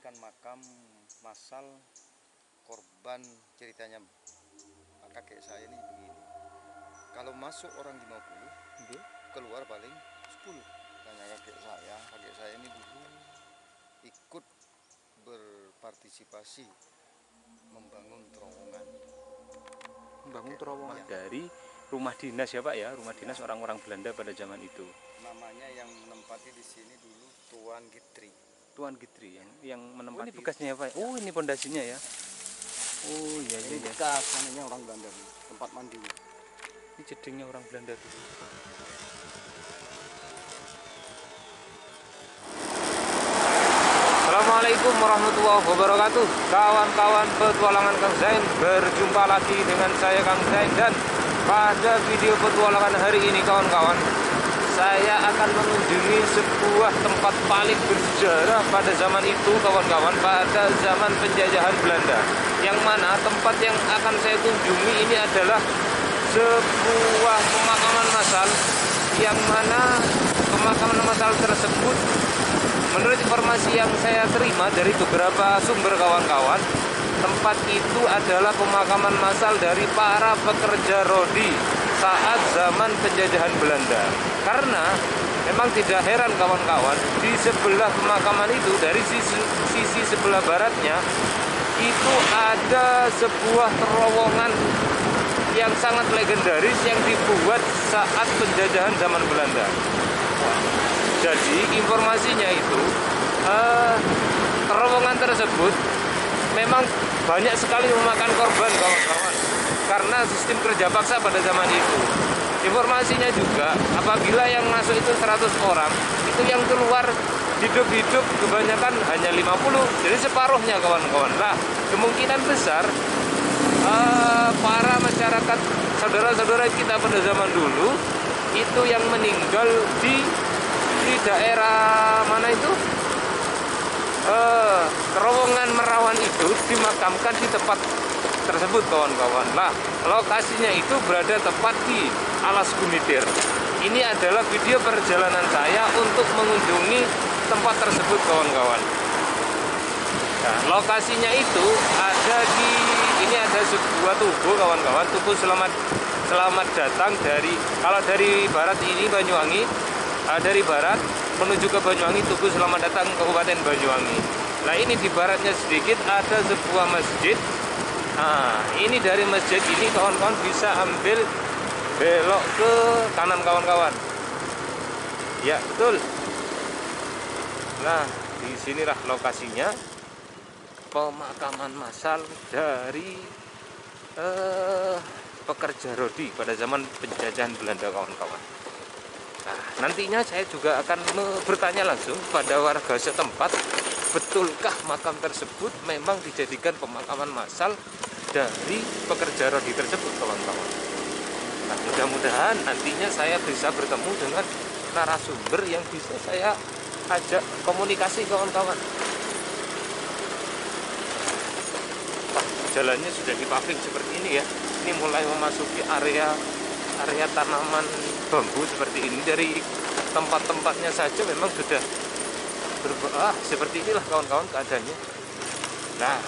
menjadikan makam massal korban. Ceritanya kakek saya ini begini, kalau masuk orang 50, keluar paling 10. Tanya kakek saya ini dulu ikut berpartisipasi membangun terowongan. Membangun terowongan dari rumah dinas ya Pak ya, rumah dinas orang-orang Belanda pada zaman itu. Namanya yang menempati di sini dulu Tuan Gitri. Tuan Gitri yang menempati. Oh, ini bekasnya ya Pak. Oh, ini pondasinya ya. Oh iya iya. Ini bekas namanya orang Belanda, tempat mandi. Ini jedingnya orang Belanda dulu. Assalamualaikum warahmatullahi wabarakatuh. Kawan-kawan petualangan Kang Zain, berjumpa lagi dengan saya Kang Zain. Dan pada video petualangan hari ini kawan-kawan, saya akan mengunjungi sebuah tempat paling bersejarah pada zaman itu kawan-kawan, pada zaman penjajahan Belanda. Yang mana tempat yang akan saya kunjungi ini adalah sebuah pemakaman massal, yang mana pemakaman massal tersebut menurut informasi yang saya terima dari beberapa sumber kawan-kawan, tempat itu adalah pemakaman massal dari para pekerja rodi saat zaman penjajahan Belanda. Karena memang tidak heran kawan-kawan, di sebelah pemakaman itu, dari sisi sebelah baratnya, itu ada sebuah terowongan yang sangat legendaris yang dibuat saat penjajahan zaman Belanda. Jadi informasinya itu terowongan tersebut memang banyak sekali memakan korban kawan-kawan, karena sistem kerja paksa pada zaman itu. Informasinya juga apabila yang masuk itu 100 orang, itu yang keluar hidup-hidup kebanyakan hanya 50, jadi separuhnya kawan-kawan. Nah, kemungkinan besar para masyarakat saudara-saudara kita pada zaman dulu itu yang meninggal di daerah mana itu, terowongan Merawan itu dimakamkan di tempat tersebut kawan-kawan. Nah, lokasinya itu berada tepat di Alas Gumitir. Ini adalah video perjalanan saya untuk mengunjungi tempat tersebut kawan-kawan. Nah, lokasinya itu ada di, ini ada sebuah tugu kawan-kawan, tugu selamat datang dari, kalau dari barat ini Banyuwangi, dari barat menuju ke Banyuwangi, tugu selamat datang Kabupaten Banyuwangi. Nah, ini di baratnya sedikit ada sebuah masjid. Nah, ini dari masjid ini kawan-kawan bisa ambil belok ke kanan kawan-kawan. Ya, betul. Nah, disinilah lokasinya pemakaman massal dari pekerja rodi pada zaman penjajahan Belanda kawan-kawan. Nah, nantinya saya juga akan bertanya langsung pada warga setempat, betulkah makam tersebut memang dijadikan pemakaman massal dari pekerja rodi tersebut kawan-kawan. Nah, mudah-mudahan nantinya saya bisa bertemu dengan narasumber yang bisa saya ajak komunikasi kawan-kawan. Jalannya sudah dipaving seperti ini ya. Ini mulai memasuki area tanaman bambu seperti ini. Dari tempat-tempatnya saja memang sudah seperti inilah kawan-kawan keadaannya. Nah,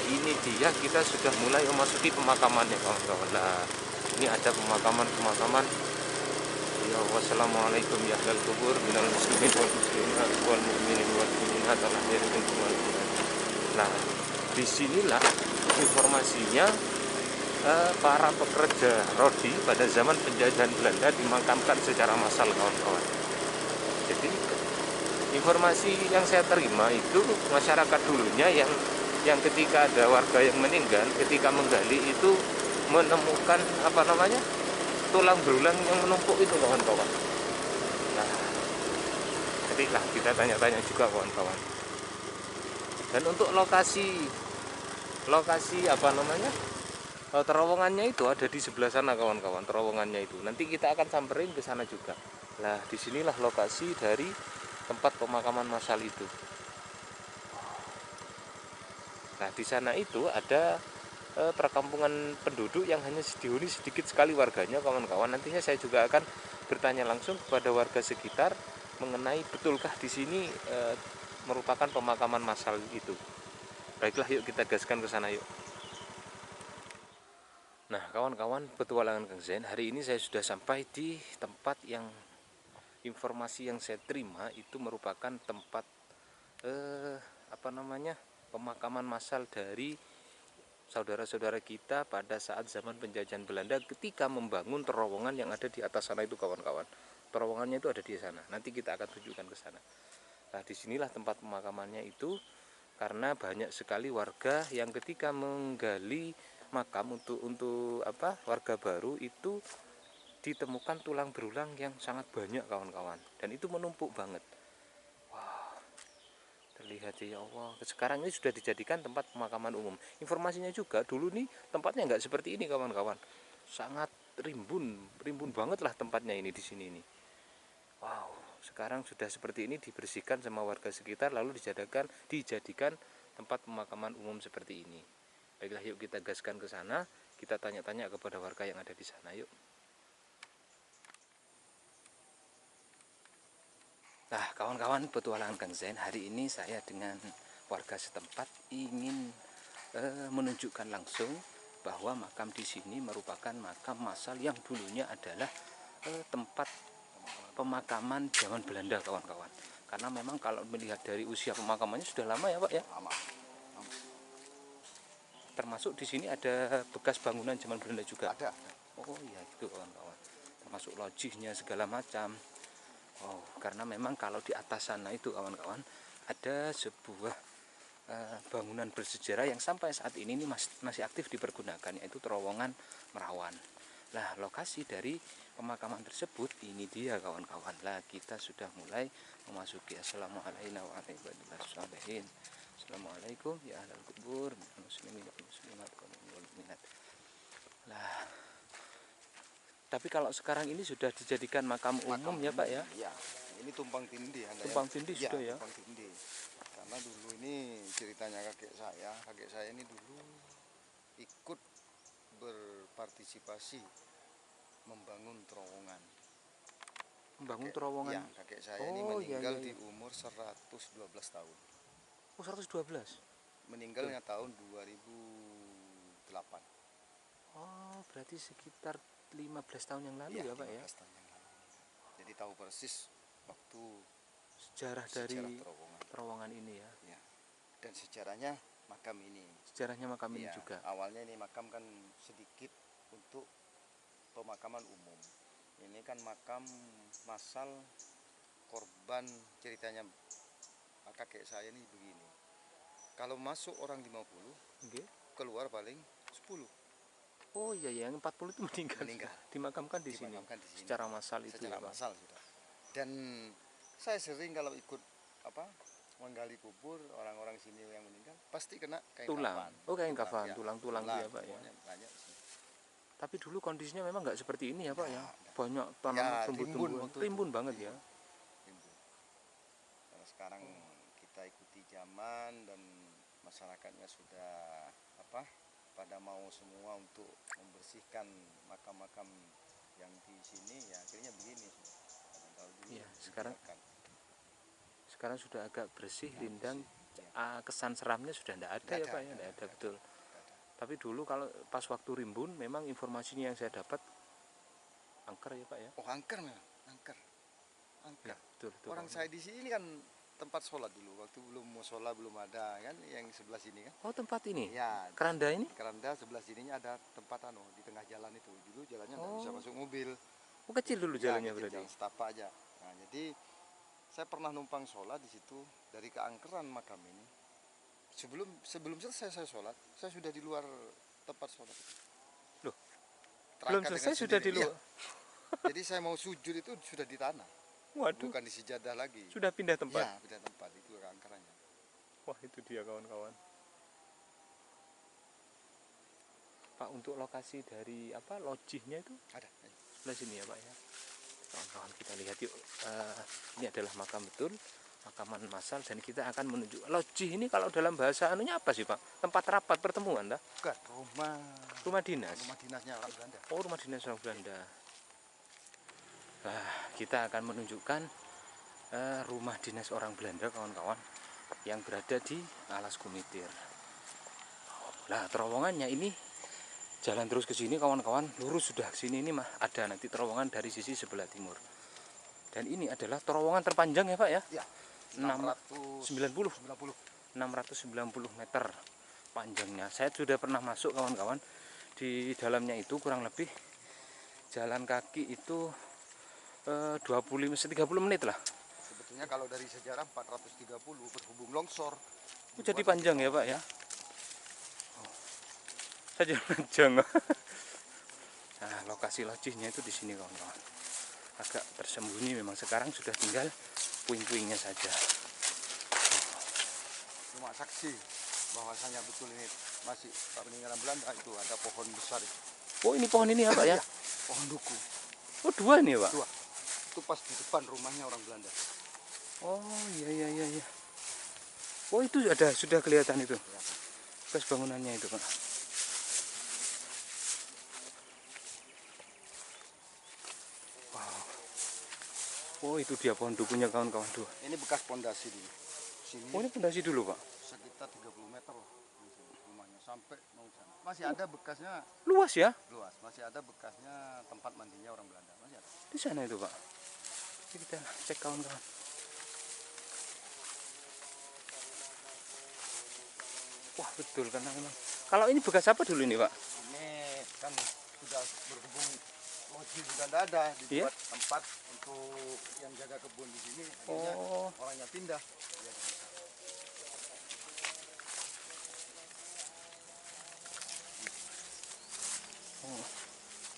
ini dia, kita sudah mulai memasuki pemakamannya kawan-kawan. Nah, ini ada pemakaman. Ya, wassalamualaikum ya ahlal kubur minal muslimin wal muslimat wal mu'minin wal mu'minat wal hadirin wal. Nah, disinilah informasinya para pekerja rodi pada zaman penjajahan Belanda dimakamkan secara massal kawan-kawan. Jadi informasi yang saya terima itu masyarakat dulunya yang ketika ada warga yang meninggal, ketika menggali itu menemukan tulang belulang yang menumpuk itu kawan-kawan. Nah, jadilah kita tanya-tanya juga kawan-kawan. Dan untuk lokasi terowongannya itu ada di sebelah sana kawan-kawan. Terowongannya itu nanti kita akan samperin ke sana juga. Nah, disinilah lokasi dari tempat pemakaman massal itu. Nah, di sana itu ada perkampungan penduduk yang hanya dihuni sedikit sekali warganya kawan-kawan. Nantinya saya juga akan bertanya langsung kepada warga sekitar mengenai betulkah di sini merupakan pemakaman massal itu. Baiklah, yuk kita gaskan ke sana yuk. Nah, kawan-kawan petualangan Kang Zain, hari ini saya sudah sampai di tempat yang informasi yang saya terima itu merupakan tempat pemakaman massal dari saudara-saudara kita pada saat zaman penjajahan Belanda ketika membangun terowongan yang ada di atas sana itu, kawan-kawan. Terowongannya itu ada di sana. Nanti kita akan tunjukkan ke sana. Nah, disinilah tempat pemakamannya itu, karena banyak sekali warga yang ketika menggali makam untuk warga baru itu ditemukan tulang berulang yang sangat banyak, kawan-kawan, dan itu menumpuk banget. Wow, terlihat ya Allah. Sekarang ini sudah dijadikan tempat pemakaman umum. Informasinya juga dulu nih tempatnya nggak seperti ini, kawan-kawan. Sangat rimbun banget lah tempatnya ini di sini nih. Wow, sekarang sudah seperti ini, dibersihkan sama warga sekitar lalu dijadikan tempat pemakaman umum seperti ini. Baiklah, yuk kita gaskan ke sana, kita tanya-tanya kepada warga yang ada di sana yuk. Nah, kawan-kawan petualangan Kang Zain, hari ini saya dengan warga setempat ingin menunjukkan langsung bahwa makam di sini merupakan makam massal yang dulunya adalah tempat pemakaman zaman Belanda, kawan-kawan. Karena memang kalau melihat dari usia pemakamannya sudah lama ya Pak ya. Lama. Termasuk di sini ada bekas bangunan zaman Belanda juga. Ada. Oh iya, gitu kawan-kawan. Termasuk logihnya segala macam. Oh, karena memang kalau di atas sana itu, kawan-kawan, ada sebuah bangunan bersejarah yang sampai saat ini masih aktif dipergunakan, yaitu terowongan Merawan. Nah, lokasi dari pemakaman tersebut ini dia, kawan-kawan. Lah, kita sudah mulai memasuki. Assalamualaikum warahmatullahi wabarakatuh. Assalamualaikum ya ahlal kubur muslimin wal muslimat wal mu'minat. Lah, tapi kalau sekarang ini sudah dijadikan makam umum ya Pak ya? Ya, ini tumpang tindih. Tumpang tindih sudah ya? Tumpang tindih. Karena dulu ini ceritanya kakek saya ini dulu ikut berpartisipasi membangun terowongan. Membangun terowongan? Ya, kakek saya ini meninggal di umur 112 tahun. Oh, 112? Meninggalnya tahun 2008. Oh, berarti sekitar 15 tahun yang lalu ya Pak ya? 15 tahun yang lalu. Jadi tahu persis waktu sejarah dari terowongan ini ya. Ya. Dan sejarahnya makam ini. Sejarahnya makam ini ya, juga. Awalnya ini makam kan sedikit untuk pemakaman umum. Ini kan makam massal korban, ceritanya kakek saya ini begini. Kalau masuk orang 50, okay, keluar paling 10. Oh iya, yang 40 itu meninggal. Dimakamkan di sini. Secara massal itu. Secara massal sudah. Dan saya sering kalau ikut menggali kubur orang-orang sini yang meninggal pasti kena kain tulang. Kafan. Oh, kain kafan, ya. Tulang ya Pak ya. Banyak sih. Tapi dulu kondisinya memang nggak seperti ini ya Pak ya. Banyak tanam tumbuh-tumbuhan, rimbun banget ya. Rimbun. Kalau sekarang kita ikuti zaman dan masyarakatnya sudah pada mau semua untuk membersihkan makam-makam yang di sini, ya akhirnya begini. Ya, sekarang sudah agak bersih, rindang, kesan seramnya sudah tidak ada ya Pak ya, tidak ada betul. Tapi dulu kalau pas waktu rimbun, memang informasinya yang saya dapat angker ya Pak ya. Oh, angker memang, angker. Ya, betul. Orang saya di sini kan tempat sholat dulu, waktu belum musola belum ada kan, yang sebelah sini kan. Oh, tempat ini? Ya. Keranda ini? Keranda sebelah sininya ada tempat di tengah jalan itu. Dulu jalannya nggak bisa masuk mobil. Oh, kecil dulu jalannya berarti. Jalan setapak aja. Nah, jadi saya pernah numpang sholat di situ dari keangkeran makam ini. Sebelum selesai saya sholat, saya sudah di luar tempat sholat. Loh, belum selesai sudah di luar? Ya. Jadi saya mau sujud itu sudah di tanah. Waduh. Bukan di sejadah lagi. Sudah pindah tempat? Ya, pindah tempat. Itu keangkerannya. Wah, itu dia kawan-kawan. Pak, untuk lokasi dari logihnya itu? Ada. Sebelah sini ya Pak ya. Kawan-kawan, kita lihat yuk. Ini adalah makam betul, makaman massal, dan kita akan menuju logih ini. Kalau dalam bahasa anunya apa sih Pak? Tempat rapat pertemuan dah? Bukan, rumah dinas. Rumah dinasnya orang Belanda. Oh, rumah dinas orang Belanda. Nah, kita akan menunjukkan rumah dinas orang Belanda kawan-kawan yang berada di Alas Gumitir. Nah, terowongannya ini jalan terus ke sini kawan-kawan, lurus sudah ke sini, ini mah ada nanti terowongan dari sisi sebelah timur. Dan ini adalah terowongan terpanjang ya Pak ya? Ya, 690 meter panjangnya. Saya sudah pernah masuk kawan-kawan. Di dalamnya itu kurang lebih jalan kaki itu 30 menit lah. Sebetulnya kalau dari sejarah 430 berhubung longsor. Jadi panjang ya Pak ya? Saja panjang. Nah, lokasi lodjnya itu di sini kawan-kawan. Agak tersembunyi memang, sekarang sudah tinggal puing-puingnya saja. Cuma saksi bahwasanya betul ini masih peninggalan Belanda, itu ada pohon besar itu. Oh, ini pohon ini ya Pak ya? Pohon duku. Oh, dua nih Pak? Dua. Itu pas di depan rumahnya orang Belanda. Oh iya. Oh itu sudah kelihatan itu bekas bangunannya itu Pak. Wow. Oh itu dia pohon dukunya kawan-kawan tuh. Ini bekas pondasi dulu. Sini. Oh ini pondasi dulu Pak. Sekitar 30 meter loh rumahnya sampai mau sana. Masih ada bekasnya. Luas ya? Luas. Masih ada bekasnya tempat mandinya orang Belanda. Masih ada. Di sana itu Pak. Jadi kita cek kawan-kawan. Wah betul kan memang. Kalau ini bekas apa dulu ini Pak? Ini kan sudah berhubung loji sudah tidak ada, dibuat tempat untuk yang jaga kebun di sini. Akhirnya orangnya pindah.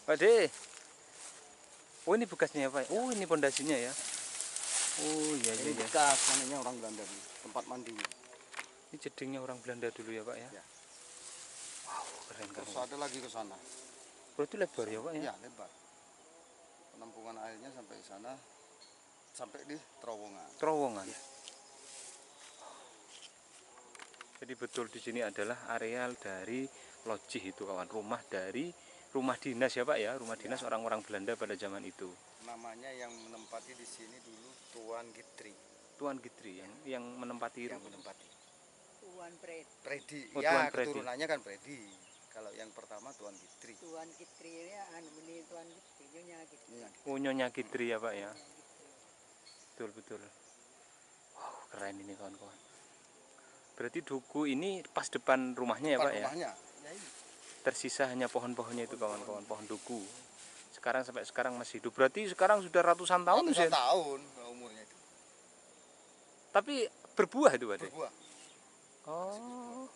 Pak De. Oh ini bekasnya ya Pak. Oh ini pondasinya ya. Oh iya. Bekas mananya orang Belanda dulu, tempat mandinya. Ini jedingnya orang Belanda dulu ya Pak ya. Wow keren kan. Terus ada lagi ke sana. Berarti lebar ya Pak ya? Ya lebar. Penampungan airnya sampai sana, sampai di terowongan. Terowongan. Ya. Jadi betul di sini adalah areal dari lojih itu kawan, rumah dinas ya Pak ya, rumah dinas orang-orang Belanda pada zaman itu. Namanya yang menempati di sini dulu Tuan Gitri. Tuan Gitri yang menempati. Tuan Predi. Oh, Ya Tuan Predi. keturunannya kan Predi. Kalau yang pertama Tuan Gitri. Tuan Gitri ini ini Tuan Gitri, Nyonya Gitri. Oh Nyonya Gitri ya Pak ya. Betul. Wow keren ini kawan-kawan. Berarti duku ini pas depan rumahnya ya Pak ya? Rumahnya. Ya ini. Tersisa hanya pohon-pohonnya itu kawan-kawan, pohon duku. Sampai sekarang masih hidup. Berarti sekarang sudah ratusan tahun Ratusan tahun umurnya itu. Tapi berbuah itu Pak? Berbuah. Oh.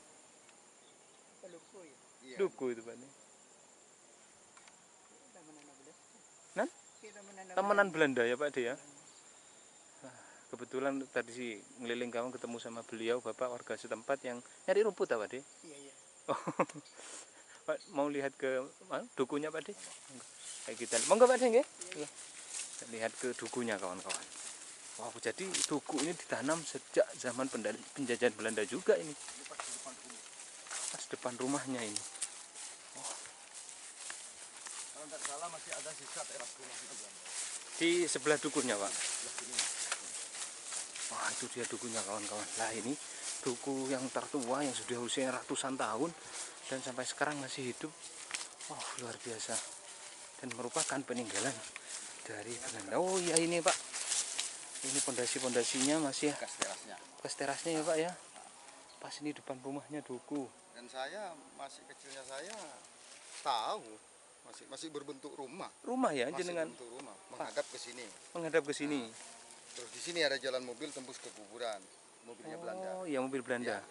Peluku ya. Iya. Duku itu Pak. Nan? Temenan Belanda ya Pak De ya? Kebetulan tadi sih ngeliling kawan ketemu sama beliau, bapak warga setempat yang nyari rumput Pak De. Iya. Pak mau lihat ke dukunya Pak De? Kayak kita. Monggo Pak De nggih. Lihat ke dukunya kawan-kawan. Wow, jadi duku ini ditanam sejak zaman penjajahan Belanda juga ini. Pas depan rumahnya ini. Kalau tidak salah masih ada sisa teras rumahnya Belanda. Di sebelah dukunya Pak. Wah itu dia dukunya kawan-kawan. Lah ini duku yang tertua yang sudah usia ratusan tahun dan sampai sekarang masih hidup. Wah luar biasa. Dan merupakan peninggalan dari Belanda. Oh iya ini Pak. Ini pondasi-pondasinya masih ya. Bekas terasnya ya Pak ya. Pas ini depan rumahnya duku. Dan saya masih kecilnya saya tahu masih berbentuk rumah. Rumah ya Masih jenengan berbentuk rumah menghadap ke sini. menghadap ke sini. Terus di sini ada jalan mobil tembus ke kuburan, mobilnya Belanda. Oh, iya mobil Belanda. Ya.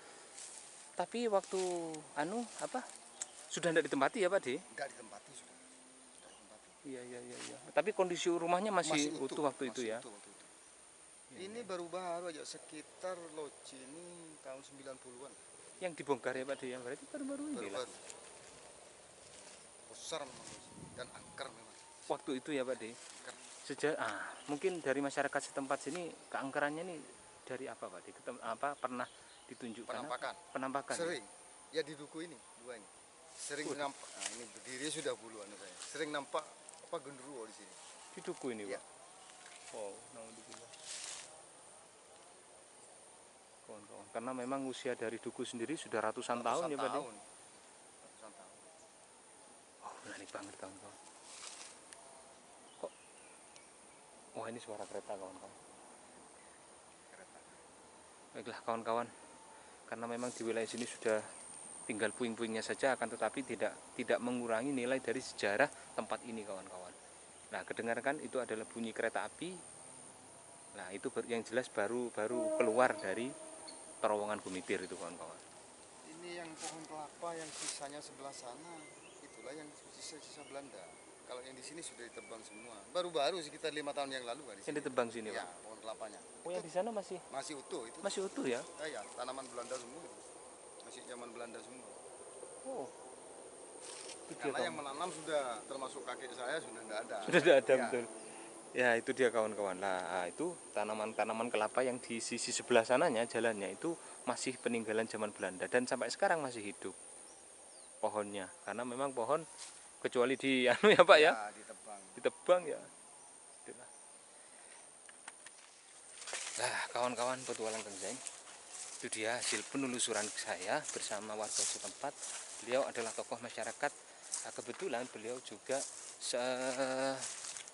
Tapi waktu sudah tidak ditempati ya Pak De? Enggak ditempati sudah. Iya. Tapi kondisi rumahnya masih utuh waktu itu ya. Utuh waktu itu. Ini baru-baru aja sekitar loji ini tahun 90-an. Yang dibongkar ya Pak De yang berarti baru-baru ini lah. Baru-baru. Besar memang dan angker memang. Waktu itu ya Pak De. Mungkin dari masyarakat setempat sini keangkerannya ini dari apa Pak De? Pernah ditunjukkan penampakan. Sering. Ya di duku ini dua ini. Sering nampak. Nah, ini berdiri sudah buluan saya. Sering nampak genderuwo di sini. Di duku ini Ya. Pak. Wow, naudzubillah. kawan-kawan. Karena memang usia dari duku sendiri sudah ratusan tahun ya Pak De. Ratusan tahun. Oh, berani banget kawan-kawan. Kok? Wah, ini suara kereta kawan-kawan. Kereta. Baiklah kawan-kawan, karena memang di wilayah sini sudah tinggal puing-puingnya saja, akan tetapi tidak mengurangi nilai dari sejarah tempat ini kawan-kawan. Nah, kedengarkan itu adalah bunyi kereta api. Nah, itu yang jelas baru keluar dari terowongan Bumitir itu kawan-kawan. Ini yang pohon kelapa yang sisanya sebelah sana, itulah yang sisa-sisa Belanda. Kalau yang di sini sudah ditebang semua. Baru-baru sekitar 5 tahun yang lalu kan di Yang sini. ditebang sini Ya, Pak. pohon kelapanya. Oh, yang di sana masih Masih utuh itu. utuh ya? Ya, tanaman Belanda semua. Masih zaman Belanda semua. Oh. Itu dia Karena yang kawan. menanam sudah termasuk kakek saya sudah tidak ada. Sudah tidak ada Ya. betul. Ya, itu dia kawan-kawan. Nah, itu tanaman-tanaman kelapa yang di sisi sebelah sananya jalannya itu masih peninggalan zaman Belanda dan sampai sekarang masih hidup pohonnya. Karena memang pohon kecuali di anu ya Pak ya, Ditebang. ditebang ya. Itulah. Nah, kawan-kawan petualang Kang Zain, itu dia hasil penelusuran saya bersama warga setempat. Beliau adalah tokoh masyarakat. Nah, kebetulan beliau juga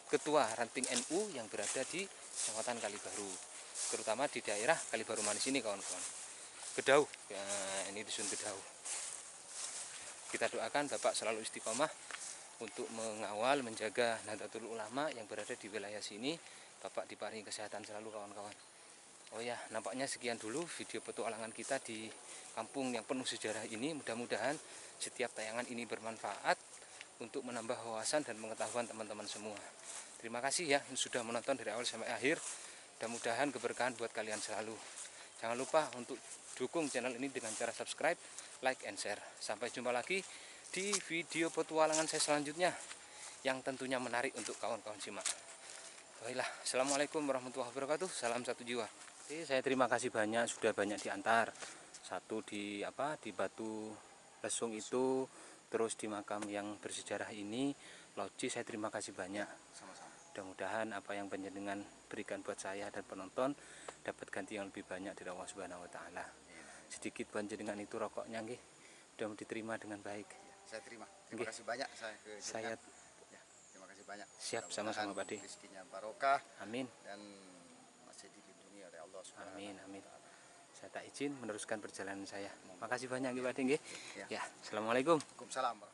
ketua ranting NU yang berada di Kecamatan Kalibaru, terutama di daerah Kalibaru Manis ini kawan-kawan. Gedau, ya, ini dusun Gedau. Kita doakan Bapak selalu istiqomah untuk mengawal, menjaga Nahdlatul Ulama yang berada di wilayah sini. Bapak diparingi kesehatan selalu kawan-kawan. Oh ya, nampaknya sekian dulu video petualangan kita di kampung yang penuh sejarah ini. Mudah-mudahan setiap tayangan ini bermanfaat untuk menambah wawasan dan pengetahuan teman-teman semua. Terima kasih ya yang sudah menonton dari awal sampai akhir. Mudah-mudahan keberkahan buat kalian selalu. Jangan lupa untuk dukung channel ini dengan cara subscribe, like, and share. Sampai jumpa lagi di video petualangan saya selanjutnya yang tentunya menarik untuk kawan-kawan simak. Baiklah, assalamualaikum warahmatullahi wabarakatuh. Salam satu jiwa. Oke, saya terima kasih banyak, sudah banyak diantar. Satu di Batu Lesung itu, terus di makam yang bersejarah ini, Loci, saya terima kasih banyak. Sama-sama. Mudah-mudahan apa yang panjenengan berikan buat saya dan penonton dapat ganti yang lebih banyak dari Allah Subhanahu wa taala. Sedikit panjenengan itu rokoknya nggih, mudah diterima dengan baik. Saya terima. Terima kasih banyak Saya terima kasih banyak. siap sama-sama Pak De. Rezekinya barokah Amin. dan masih dilindungi oleh Allah Subhanahu Amin, wa amin. taala. Saya tak izin meneruskan perjalanan saya. Makasih banyak Pak De nggih. Ya. Ya, assalamualaikum. Waalaikumsalam.